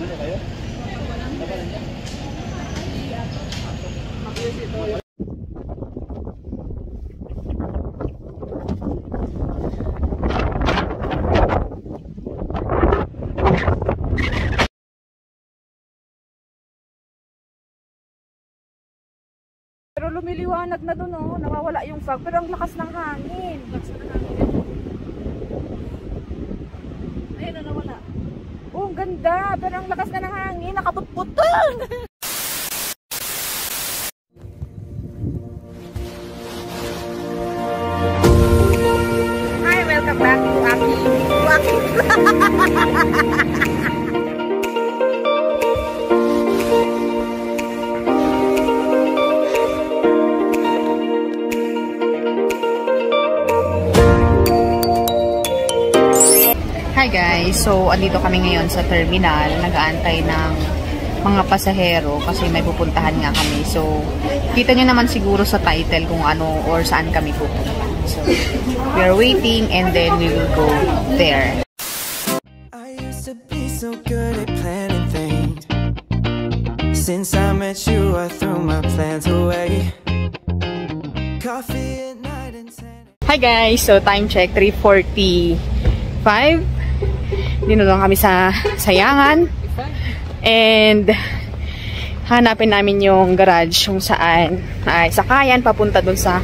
Pero lumiliwanag na doon, oh. Nawawala yung fog. Pero ang lakas ng hangin. Ayun na, nawala. Oh, ang ganda. Pero ang lakas na ng hangin. Nakaputputol. Hi, welcome back to Aki. Hi guys, so andito kami ngayon sa terminal, nag-aantay ng mga pasahero kasi may pupuntahan nga kami. So, kita nyo naman siguro sa title kung ano or saan kami pupunta. So, we are waiting and then we will go there. I used to be so good at planning things. Since I met you, I threw my plans away. Coffee at night and Hi guys, so time check 3:45. Dito lang kami sa Sayangan. And hanapin namin yung garage kung saan ay sakayan papunta dun sa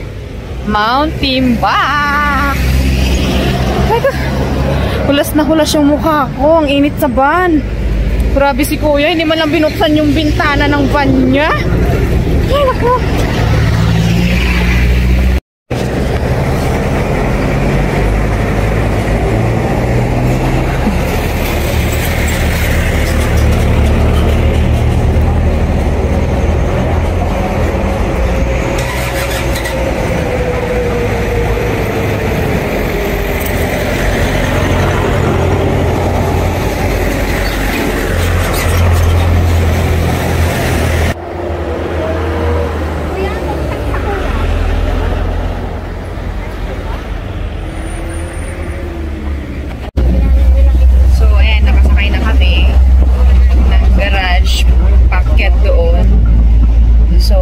Mount Timbak. Hulas na hulas yung mukha ko. Ang init sa van. Grabe si kuya, hindi man lang binuksan yung bintana ng van niya. Ay, naku.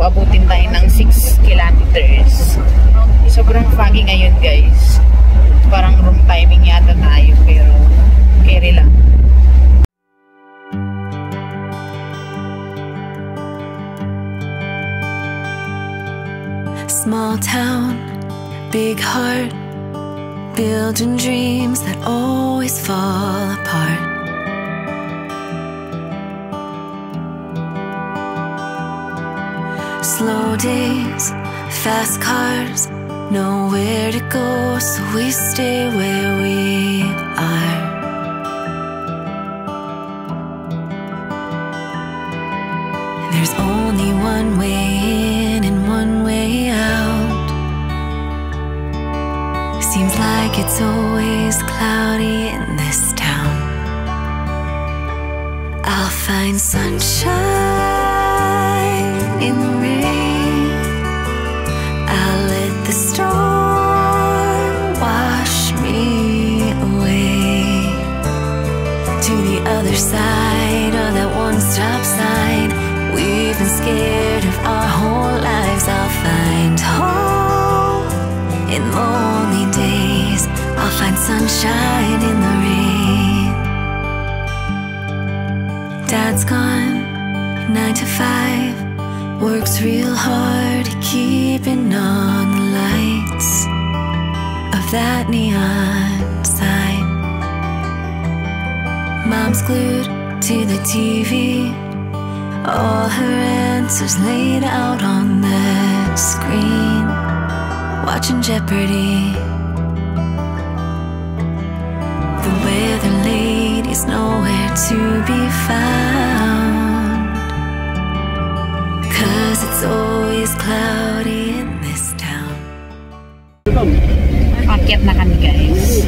Abutin tayo ng 6 kilometers. Sobrang foggy ngayon guys. Parang room timing yata tayo pero carry lang. Small town, big heart, building dreams that always fall apart. Slow days, fast cars, nowhere to go, so we stay where we are. There's only one way in and one way out. Seems like it's always cloudy in this town. I'll find sunshine in the rain. I'll let the storm wash me away to the other side of that one-stop sign. We've been scared of our whole lives. I'll find home in lonely days. I'll find sunshine in the rain. Dad's gone 9 to 5, works real hard at keeping on the lights of that neon sign. Mom's glued to the TV, all her answers laid out on the screen, watching Jeopardy. The weather lady's nowhere to be found, 'cause it's always cloudy in this town. Akyat na kami guys.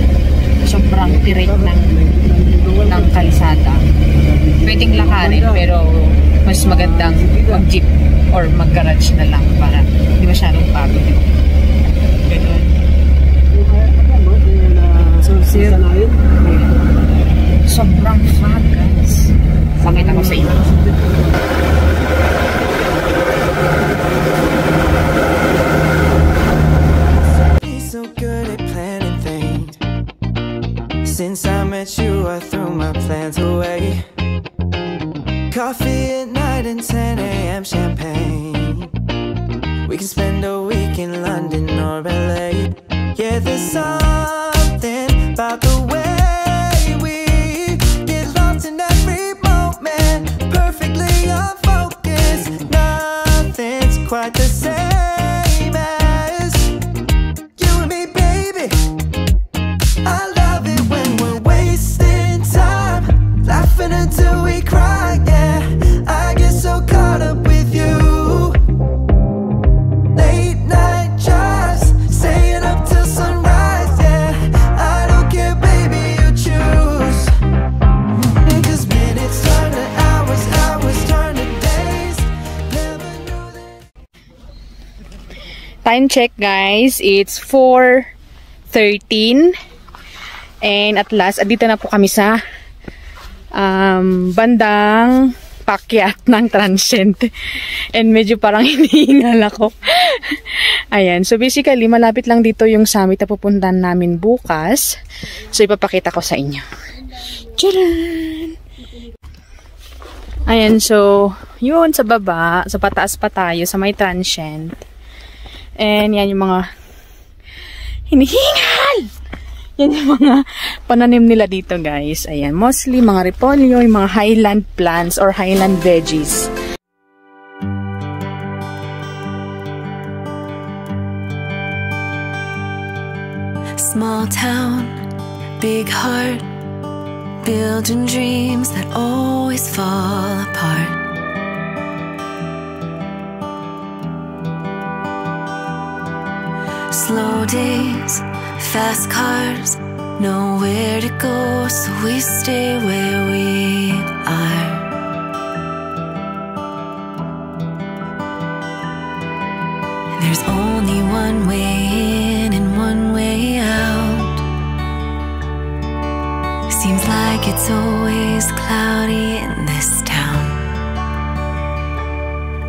Sobrang tirik ng kalsada. Pwedeng lakarin pero mas magandang mag-jeep or mag-garage na lang para hindi masyadong pagod. Ganun. So, sobrang fog guys. Pakita ko sa inyo. So good at planning things. Since I met you, I threw my plans away. Coffee at night and 10 a.m. champagne. We can spend a week in London or LA. Yeah, there's something about the way we get lost in every moment. Perfectly unfocused. Nothing's quite the same as you and me, baby. I love it when we're wasting time, laughing until we cry, yeah. I get so caught up with you. Late night drives, staying up till sunrise, yeah. I don't care, baby, you choose. 'Cause minutes turn to hours, hours turn to days. Never knew that. Time check, guys. It's 4:13. And at last, andito na po kami sa bandang pakyat ng Transient. And medyo parang hinihingal ako. Ayan. So basically, malapit lang dito yung summit na pupuntahan namin bukas. So ipapakita ko sa inyo. Tcharan! Ayan. So, yun sa baba. Sa pataas pa tayo sa may Transient. And yan yung mga hinihingal! Yan yung mga pananim nila dito, guys. Ayan, mostly mga repolyo, yung mga highland plants or highland veggies. Small town, big heart, building dreams that always fall apart. Slow days, fast cars, nowhere to go, so we stay where we are. There's only one way in and one way out. Seems like it's always cloudy in this town.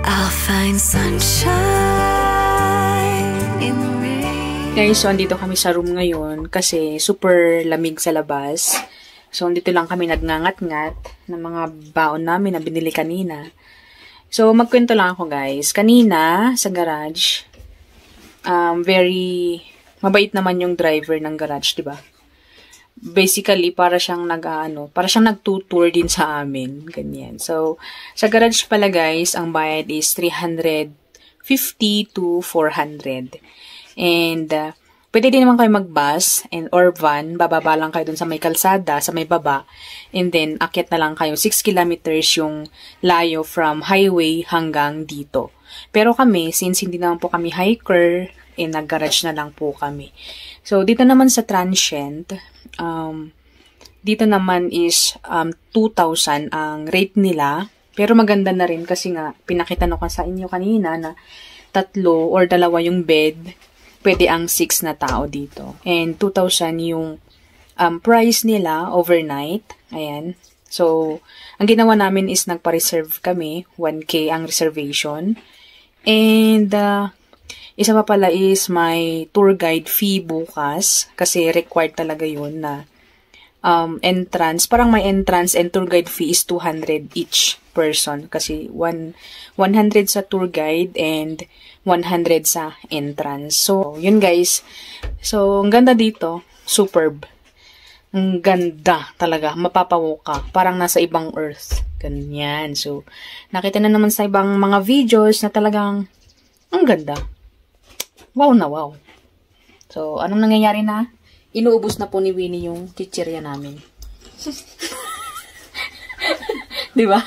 I'll find sunshine in the rain. Guys, so andito kami sa room ngayon kasi super lamig sa labas. So andito lang kami nagngangat-ngat ng mga baon namin na binili kanina. So magkwento lang ako, guys. Kanina sa garage, very mabait naman yung driver ng garage, 'di ba? Basically, para siyang nagtutour din sa amin, ganyan. So sa garage pala, guys, ang bayad is 350 to 400. And pwede din naman kayo mag-bus or van, bababa lang kayo dun sa may kalsada, sa may baba, and then akyat na lang kayo. 6 kilometers yung layo from highway hanggang dito. Pero kami, since hindi naman po kami hiker, nag-garage na lang po kami. So dito naman sa Transient, dito naman is 2,000 ang rate nila. Pero maganda na rin kasi nga, pinakita ko sa inyo kanina na 3 or 2 yung bed, pwede ang 6 na tao dito. And 2,000 yung price nila overnight. Ayan. So, ang ginawa namin is nagpa-reserve kami. 1K ang reservation. And, isa pa pala is may tour guide fee bukas. Kasi required talaga yun na entrance. Parang may entrance and tour guide fee is 200 each person. Kasi 100 sa tour guide and 100 sa entrance. So, yun, guys. So, ang ganda dito. Superb. Ang ganda talaga. Mapapawo ka. Parang nasa ibang earth. Ganyan. So, nakita na naman sa ibang mga videos na talagang ang ganda. Wow na wow. So, anong nangyayari na? Inuubos na po ni Winnie yung chichirya namin. Diba?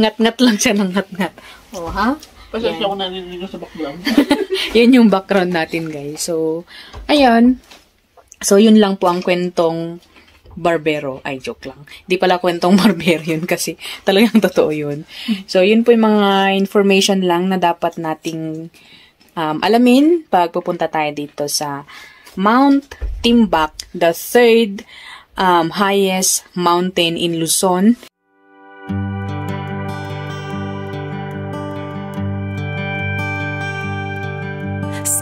Ngat-ngat lang siya ng ngat-ngat. Oh, ha? Pasensya ko narinig sa background. Yan yung background natin, guys. So, ayun. So, yun lang po ang kwentong barbero. Ay, joke lang. Di pala kwentong barbero yun kasi talagang totoo yun. So, yun po yung mga information lang na dapat nating alamin pag pupunta tayo dito sa Mount Timbuk, the 3rd highest mountain in Luzon.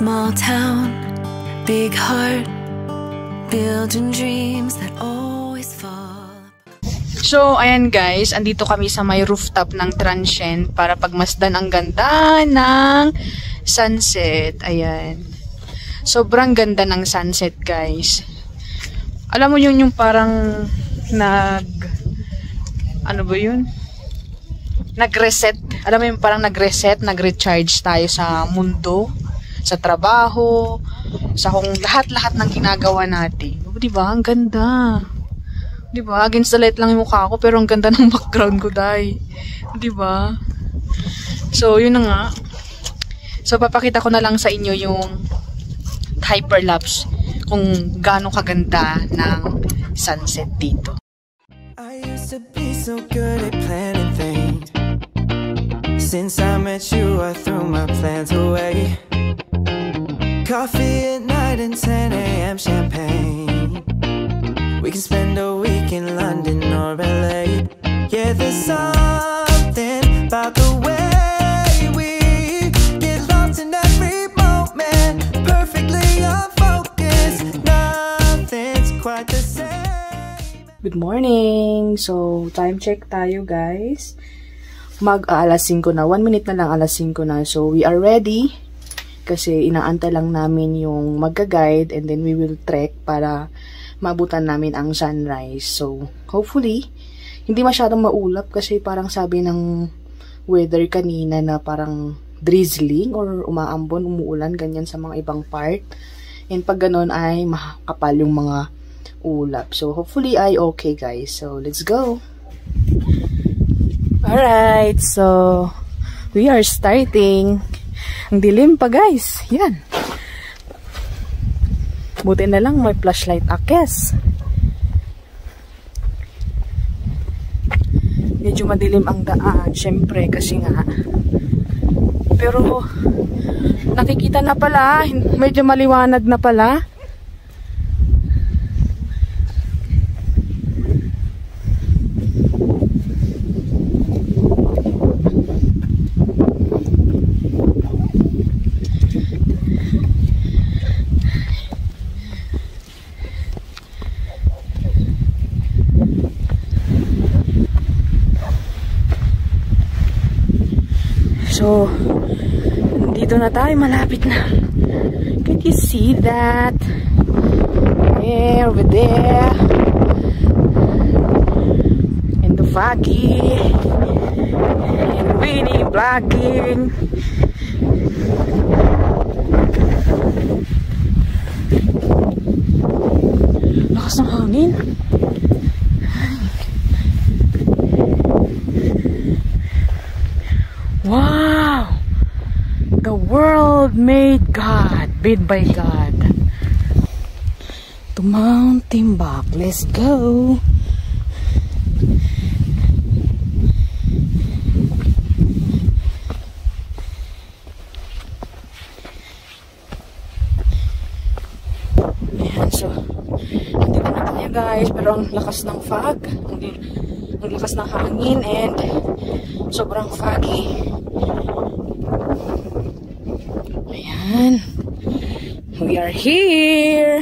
small town, big heart, building dreams that always fall. So, ayan guys, andito kami sa may rooftop ng Transient para pagmasdan ang ganda ng sunset. Ayan. Sobrang ganda ng sunset, guys. Alam mo yun yung parang ano ba yun? Nag-reset. Alam mo yung parang nag-reset, nag-recharge tayo sa mundo, sa trabaho, sa kung lahat-lahat ng ginagawa natin. Diba? Ang ganda. Diba? Against the light lang yung mukha ko, pero ang ganda ng background ko, day. Diba? So, yun na nga. So, papakita ko na lang sa inyo yung hyperlapse kung gaano kaganda ng sunset dito. I used to be so good at planning things. Since I met you, I threw my plans away. Coffee at night and 10 a.m. champagne. We can spend a week in London or LA. Yeah, there's something about the way we get lost in every moment. Perfectly unfocused, nothing's quite the same. Good morning! So, time check tayo, guys. Mag-alas 5 na. 1 minute na lang alas 5 na. So, we are ready. Kasi inaantay lang namin yung magga-guide and then we will trek para maabutan namin ang sunrise. So, hopefully, hindi masyadong maulap kasi parang sabi ng weather kanina na parang drizzling or umaambon, umuulan, ganyan sa mga ibang part. And pag ganun ay makapal yung mga ulap. So, hopefully ay okay, guys. So, let's go! Alright, so we are starting. Ang dilim pa, guys. Yan. Buti na lang may flashlight akes. Medyo madilim ang daan, syempre, kasi nga. Pero nakikita na pala, medyo maliwanag na pala. So, dito na tayo, malapit na. Can you see that? There, over there. And the foggy. And Winnie vlogging. Lakas ng hangin. Wow! The world made God, made by God. To Mount Timbuk, let's go! Ayan, so, hindi na tayo, guys, pero ang lakas ng fog, ang lakas ng hangin, and sobrang foggy. Ayan. We are here.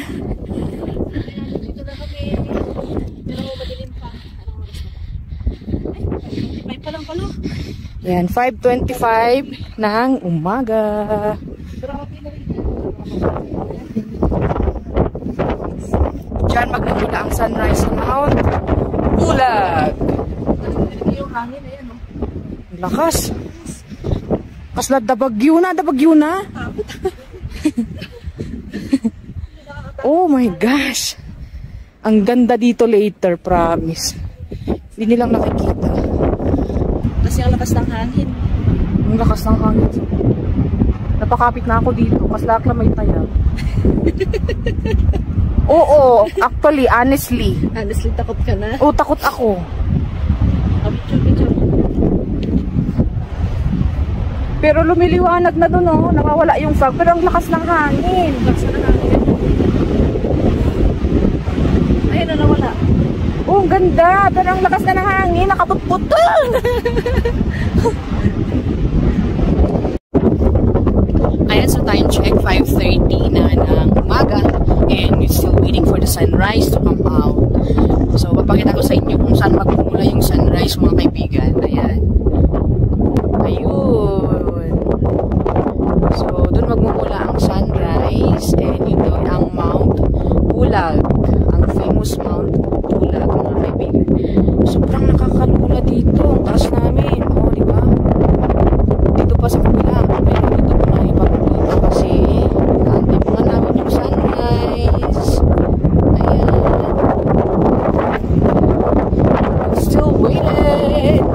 Dito na kami. Pero madilim pa. Ay, 5 pa lang pala. Ayan, 5:25 ng umaga. Diyan magmumula ang sunrise sa Mount Bulag. Yung hangin, ayan, no? Lakas. Kasla dabagyo na. Oh my gosh. Ang ganda dito later, promise. Hindi nilang nakikita. Kasi ang lakas ng hangin. Ang lakas ng hangin. Napakapit na ako dito. Kaslak lang may tayag. Oo, actually, honestly. Honestly, takot ka na? Oo, takot ako. Picture. Pero lumiliwanag na doon, oh. Nakawala yung fog. Pero ang lakas ng hangin. Lakas na hangin. Ayun na, nawala. Oh, ang ganda. Pero ang lakas na ng hangin. Nakaputputol. Ayan, so time check, 5:30 sunrise to come out. So, papakita ko sa inyo kung saan magmumula yung sunrise, mga kaibigan. Ayan. Ayun. So, dun magmumula ang sunrise. And ito ang Mount Pulag. Ang famous Mount Pulag, mga kaibigan. Sobrang nakakalula dito. Ang taas namin. O, di ba? Dito pa sa kabila. Pero dito pa na ipapakita kasi naantay pa nga namin yung sunrise. Ayan. I'm still waiting.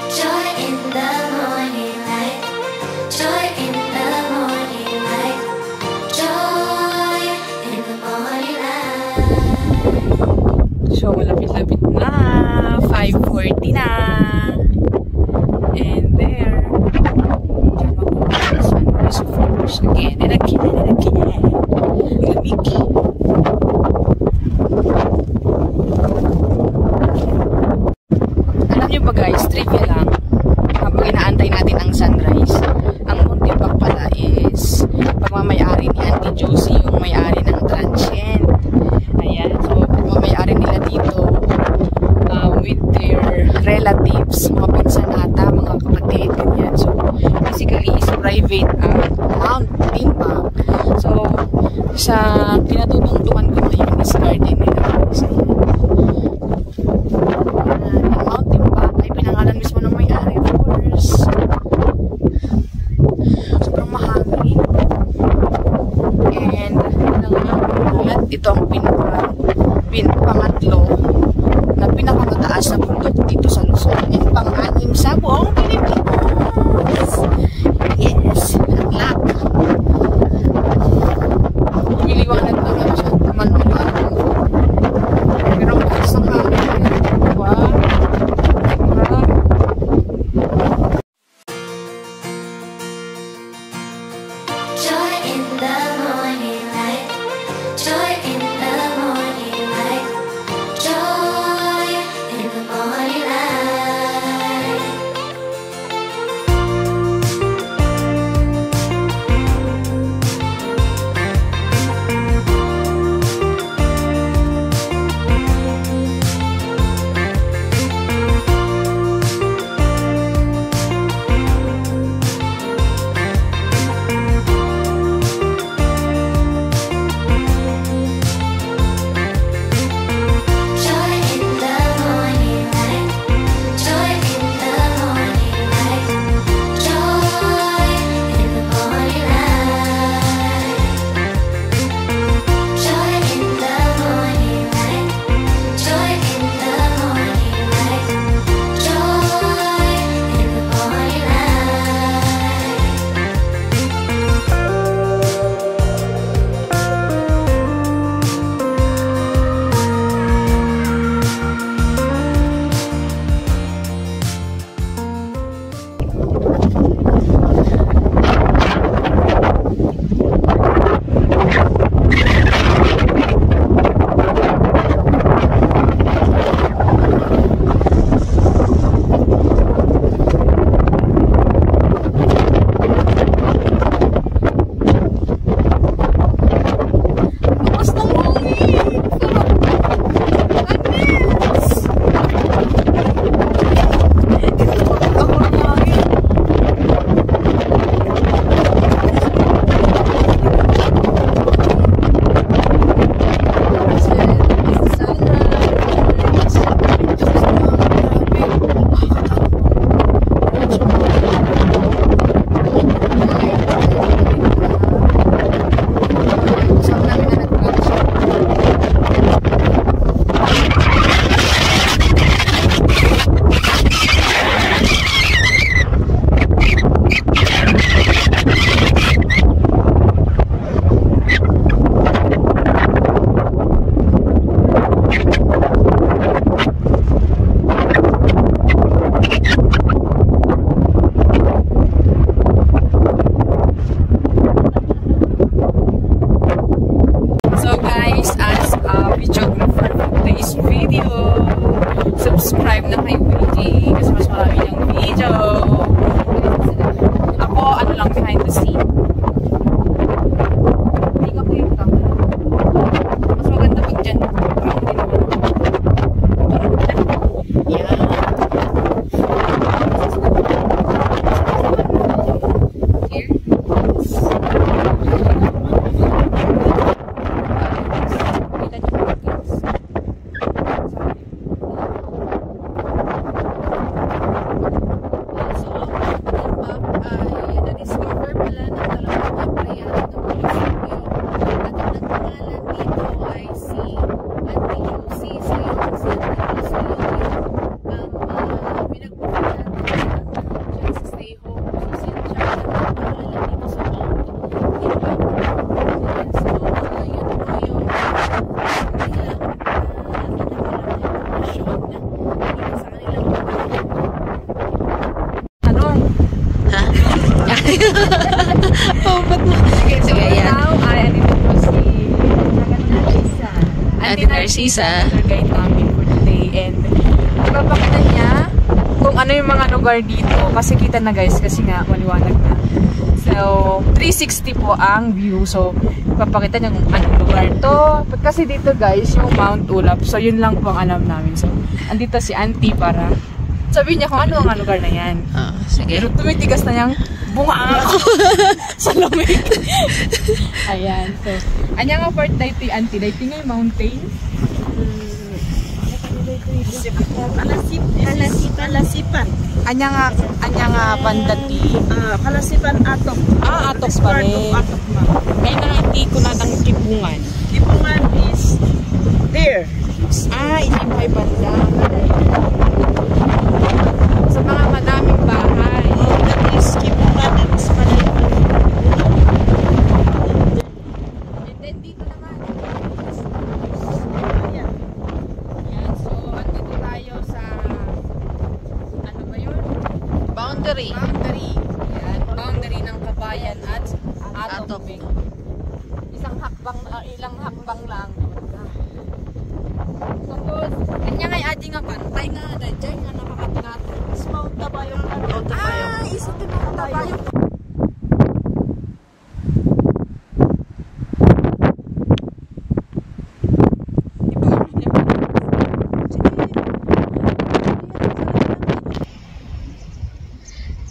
Joy in the morning light. Joy in the morning light. Joy in the morning light. So, malapit-lapit na. 5:40 na. And there. Diyan magmumula ang sunrise of course. Again and again and again. Lamig. Alam nyo ba guys, trivia lang. Habang inaantay natin ang sunrise, ang Muntinpac pala is pagmamayari ni Auntie Josie, yung may-ari ng transient. Ayan, so pagmamayari nila dito with their relatives, mga pinsan ata, mga kapatid, ganyan. So, basically is private Muntinpac. So, sa pinatutungtungan ko ngayon is garden nila. So, ang Muntinpac ay pinangalan mismo ng may-ari, of course. Sobrang mahangin. And ito ang pangatlo na pinakamataas na bundok dito sa Luzon. And pang-anim sa buong Pilipinas. Yes, ang lak. Umiliwanag na nga siya naman mga pero ang bukas ng hangin. Wow. Joy in the morning light. Joy in the morning light. Joy in the morning light. Joy in the morning light. Joy in the morning light. Joy in the morning light. Joy in the morning light. Joy in the morning light. Joy in the morning Lakas ng hangin! subscribe na kay Wiki kasi mas marami ng video. Ako, ano lang behind the scene. Hindi ka po yung camera. Mas maganda pag dyan. Yeah. Here. Oh, ba't mo? Sige, yan. Now, ay, andito po si Ate Narcisa. Guide namin for today. And ipapakita niya kung ano yung mga lugar dito. Kasi kita na guys, kasi nga maliwanag na. So, 360 po ang view. So, ipapakita niya kung anong lugar to. Kasi dito guys, yung Mount Ulap. So, yun lang po ang alam namin. So, andito si Auntie para sabihin niya kung ano ang lugar na yan. Sige. Pero tumitigas na niyang bunga ako sa lamig. Ayan. So, anya nga part dito yung Auntie. Dito nga yung mountain. Kalasipan. Anya nga bandati. Kalasipan atok. Atok pa rin. Atok ma. Kaya na hindi ko natang kipungan. Tipungan is there. Hindi may banda. Sa mga madaming bahay. That is Kipungan and Spanalan. And then dito naman. Ayan. Yan. So, andito tayo sa ano ba yun? Boundary. Boundary. Yan. Boundary ng Kabayan at Atok. Ilang hakbang lang. Tapos, kanya nga'y adi nga pantay nga. Dahil nga nakakapnat. Mount Tabayong. Isa din Mount Tabayong.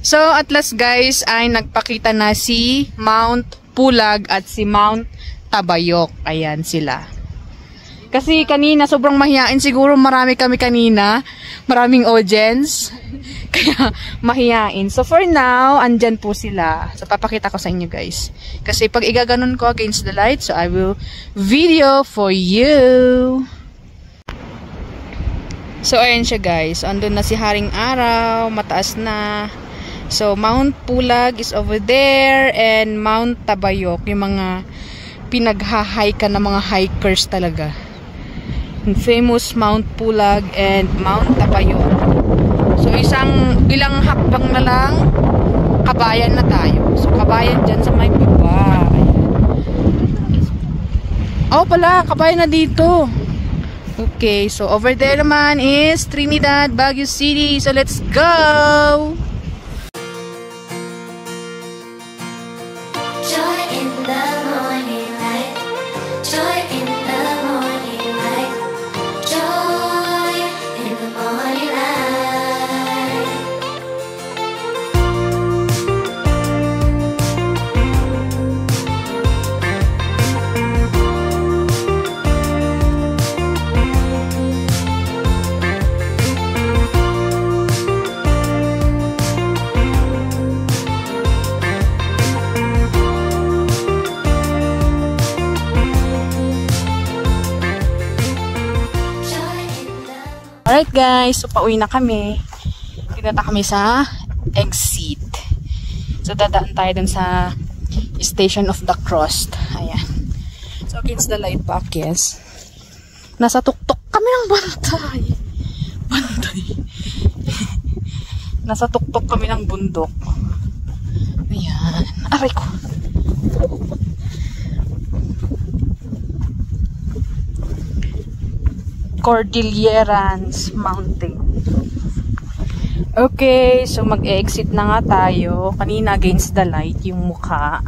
So, at last guys, ay nagpakita na si Mount Pulag at si Mount Tabayok. Ayan sila. Kasi kanina, sobrang mahiyain. Siguro marami kami kanina. Maraming audience. Kaya, mahiyain. So, for now, andyan po sila. So, papakita ko sa inyo guys. Kasi pag igaganon ko against the light, so I will video for you. So, ayan siya guys. Andun na si Haring Araw. Mataas na. So, Mount Pulag is over there. And Mount Tabayok. Yung mga pinagha-hike ng mga hikers talaga. Famous Mount Pulag and Mount Tabayok. So, ilang hakbang na lang, Kabayan na tayo. So, Kabayan dyan sa may baba. Oh, pala, Kabayan na dito. Okay, so over there naman is Trinidad, Baguio City. So, let's go! Joy in the morning light. Joy in the morning light. Joy in the morning light. Alright guys, so pauwi na kami. Tinata kami sa exit. So dadaan tayo dun sa Station of the Cross. Ayan. So against the light back, yes. Nasa tuktok kami ng bantay. Bantay. Nasa tuktok kami ng bundok. Ayan. Aray ko. Cordilleras Mountain. Okay, so mag-exit na nga tayo. Kanina against the light yung mukha.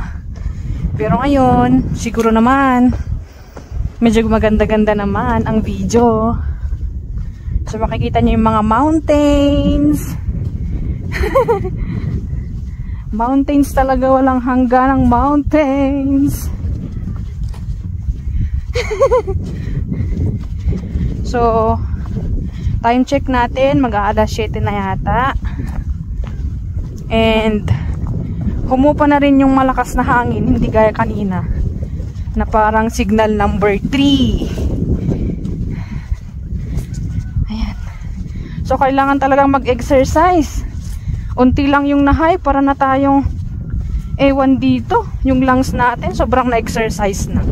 Pero ngayon, siguro naman, medyo maganda-ganda naman ang video. So makikita nyo yung mga mountains. Mountains talaga, walang hanggan ang mountains. So, time check natin, mag-aalas 7 na yata. And humupa na rin yung malakas na hangin, hindi gaya kanina na parang signal number 3. Ayan. So, kailangan talagang mag-exercise. Unti lang yung nahay para na tayong ewan dito. Yung lungs natin, sobrang na-exercise na.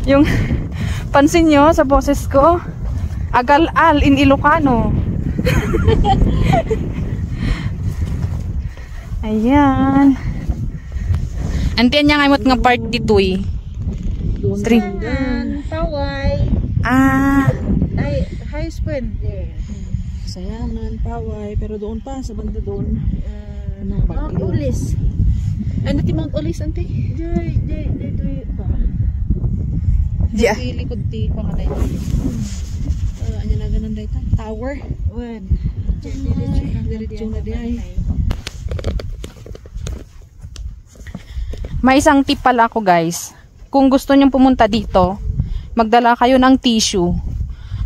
Yung pansin nyo sa boses ko, agal-al in Ilocano. Ayan. Antiyan niya ngayon nga part dito eh. 3. Paway. Ay, high spend. Sayangan, Paway, pero doon pa, sa banda doon. Mount Ulis. Ano ti Mount Ulis, ante? Yeah. Likod ti pangatay. Anya na ganun dahil tower. Wen. Diretso na di ay. May isang tip pala ako guys. Kung gusto nyong pumunta dito, magdala kayo ng tissue.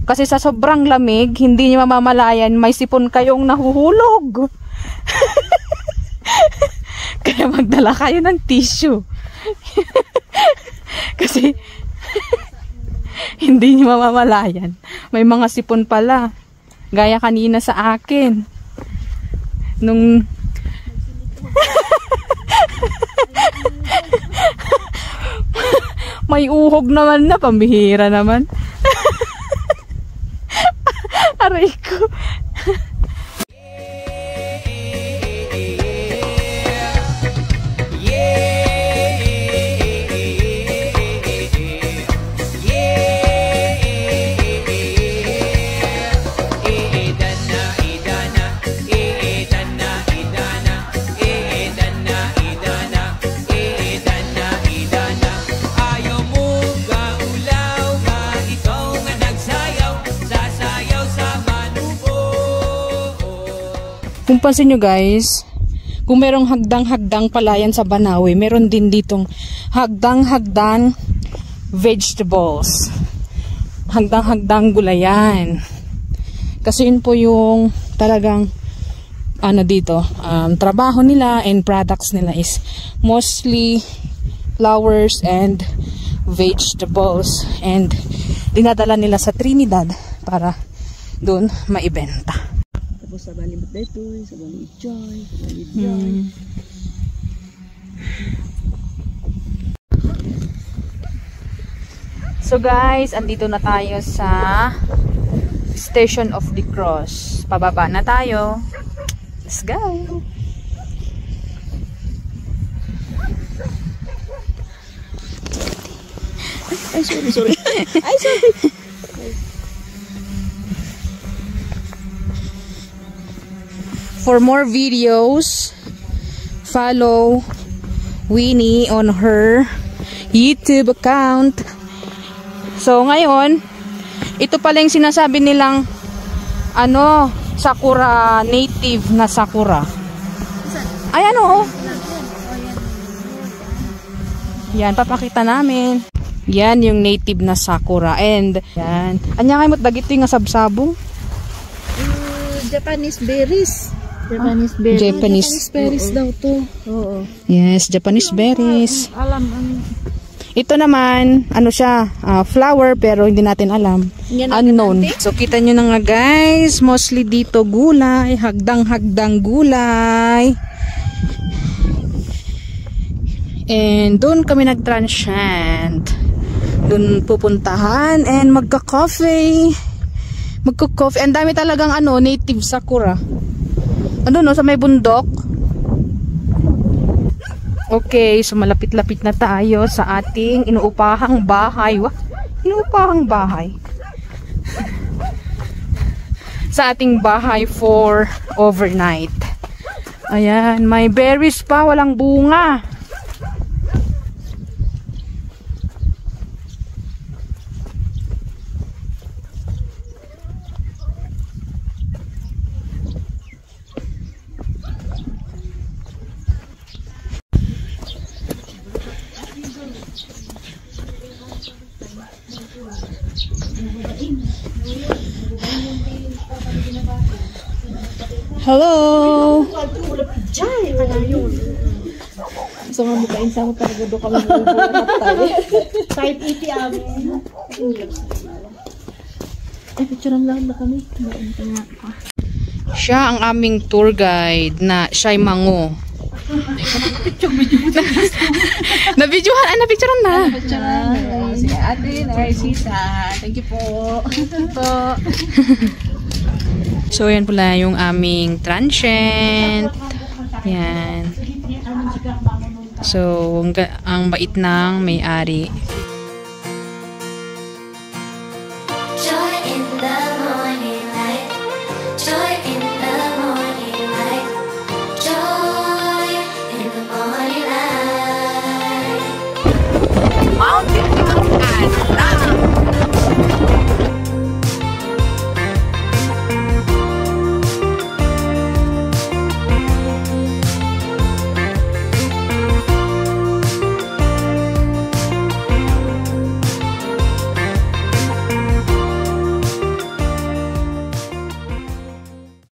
Kasi sa sobrang lamig, hindi nyo mamamalayan, may sipon kayong nahuhulog. Kaya magdala kayo ng tissue. Kasi hindi nyo mamamalayan. May mga sipon pala. Gaya kanina sa akin. Nung may uhog naman na, pambihira naman. Aray ko. Kung pansin nyo guys, kung merong hagdang-hagdang palayan sa Banawe, meron din ditong hagdang-hagdang vegetables. Hagdang-hagdang gulayan. Kasi yun po yung talagang ano dito, trabaho nila and products nila is mostly flowers and vegetables. And dinadala nila sa Trinidad para doon maibenta. Sa Balimot dito, sa Balimot Joy, sa Balimot Joy. So guys, andito na tayo sa Station of the Cross. Pababa na tayo. Let's go! Ay, sorry. Ay, sorry. For more videos, follow Winnie on her YouTube account. So ngayon, ito pala yung sinasabi nilang ano, sakura, native na sakura. Ay ano, oh. Yan, papakita namin. Yan yung native na sakura. And yan, anya kayo mo dagito yung sabsabong? Japanese berries. Japanese berries daw to. Oo. Yes, Japanese berries. Alam Ito naman, ano siya, flower pero hindi natin alam. Unknown. So kita nyo na nga guys, mostly dito gulay, hagdang-hagdang gulay. And doon kami nag-transient. Doon pupuntahan and magka-coffee. Magka-coffee. Ang dami talagang ano, native sakura. Ano no, sa may bundok. Okay, so malapit-lapit na tayo sa ating inuupahang bahay. Inuupahang bahay. sa ating bahay for overnight. Ayan, may berries pa, walang bunga. Hello! So nga bukain sa ako talaga do kami mag-ulat tayo. Type 80 amin. Ay, picturean lang ba kami? Siya ang aming tour guide na siya'y Mango. Nabidyohan, napicturean na. Sige, ate, Narcisa. Thank you po. So, yan pala yung aming transient. Yan. So, ang bait ng may-ari.